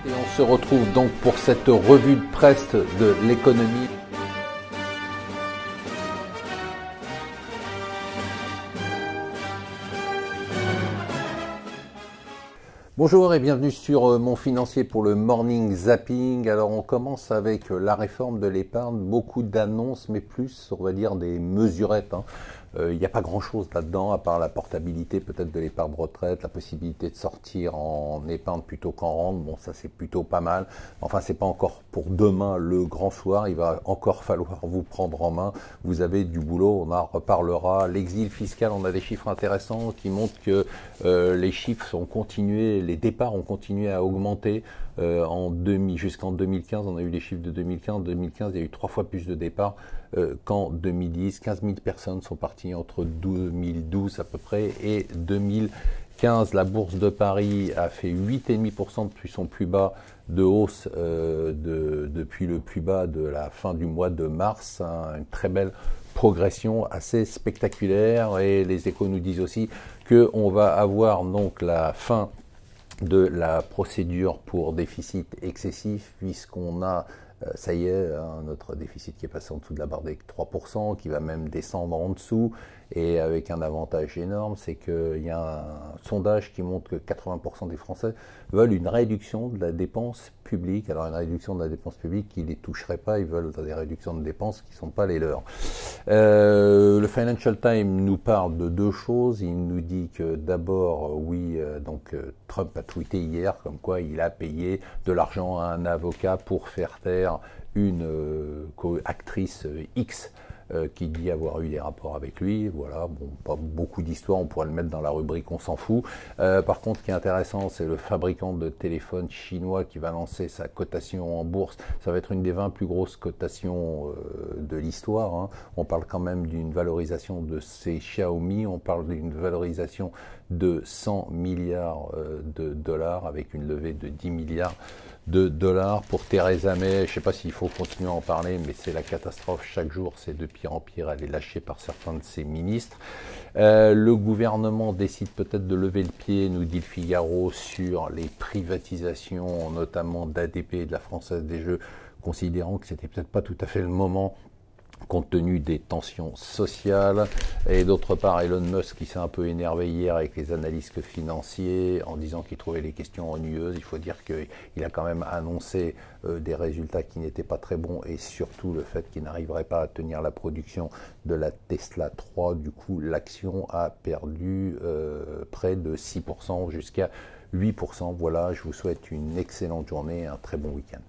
Et on se retrouve donc pour cette revue de presse de l'économie. Bonjour et bienvenue sur Mon Financier pour le Morning Zapping. Alors on commence avec la réforme de l'épargne, beaucoup d'annonces mais plus on va dire des mesurettes. Il n'y a pas grand chose là-dedans à part la portabilité peut-être de l'épargne retraite, la possibilité de sortir en épargne plutôt qu'en rente. Bon, ça c'est plutôt pas mal. Enfin, c'est pas encore pour demain le grand soir. Il va encore falloir vous prendre en main. Vous avez du boulot, on en reparlera. L'exil fiscal, on a des chiffres intéressants qui montrent que les chiffres ont continué, les départs ont continué à augmenter. Jusqu'en 2015, on a eu les chiffres de 2015. En 2015, il y a eu 3 fois plus de départs qu'en 2010. 15 000 personnes sont parties entre 2012 à peu près et 2015. La bourse de Paris a fait 8,5% depuis son plus bas de hausse depuis le plus bas de la fin du mois de mars. Une très belle progression assez spectaculaire, et les échos nous disent aussi qu'on va avoir donc la fin de la procédure pour déficit excessif, puisqu'on a, ça y est, notre déficit qui est passé en dessous de la barre des 3%, qui va même descendre en dessous, et avec un avantage énorme, c'est qu'il y a un sondage qui montre que 80% des Français veulent une réduction de la dépense publique. Alors une réduction de la dépense publique qui ne les toucherait pas, ils veulent des réductions de dépenses qui ne sont pas les leurs. Le Financial Times nous parle de deux choses. Il nous dit que d'abord, Trump a tweeté hier comme quoi il a payé de l'argent à un avocat pour faire taire une actrice X qui dit avoir eu des rapports avec lui. Voilà, bon, pas beaucoup d'histoires, on pourrait le mettre dans la rubrique on s'en fout. Par contre, ce qui est intéressant, c'est le fabricant de téléphones chinois qui va lancer sa cotation en bourse. Ça va être une des 20 plus grosses cotations de l'histoire. On parle quand même d'une valorisation de ces Xiaomi, on parle d'une valorisation de 100 milliards de dollars avec une levée de 10 milliards de dollars pour Theresa May. Je ne sais pas s'il faut continuer à en parler, mais c'est la catastrophe. Chaque jour, c'est de pire en pire. Elle est lâchée par certains de ses ministres. Le gouvernement décide peut-être de lever le pied, nous dit le Figaro, sur les privatisations, notamment d'ADP et de la Française des Jeux, considérant que c'était peut-être pas tout à fait le moment compte tenu des tensions sociales. Et d'autre part, Elon Musk qui s'est un peu énervé hier avec les analystes financiers en disant qu'il trouvait les questions ennuyeuses. Il faut dire qu'il a quand même annoncé des résultats qui n'étaient pas très bons, et surtout le fait qu'il n'arriverait pas à tenir la production de la Tesla 3. Du coup, l'action a perdu près de 6% jusqu'à 8%. Voilà, je vous souhaite une excellente journée et un très bon week-end.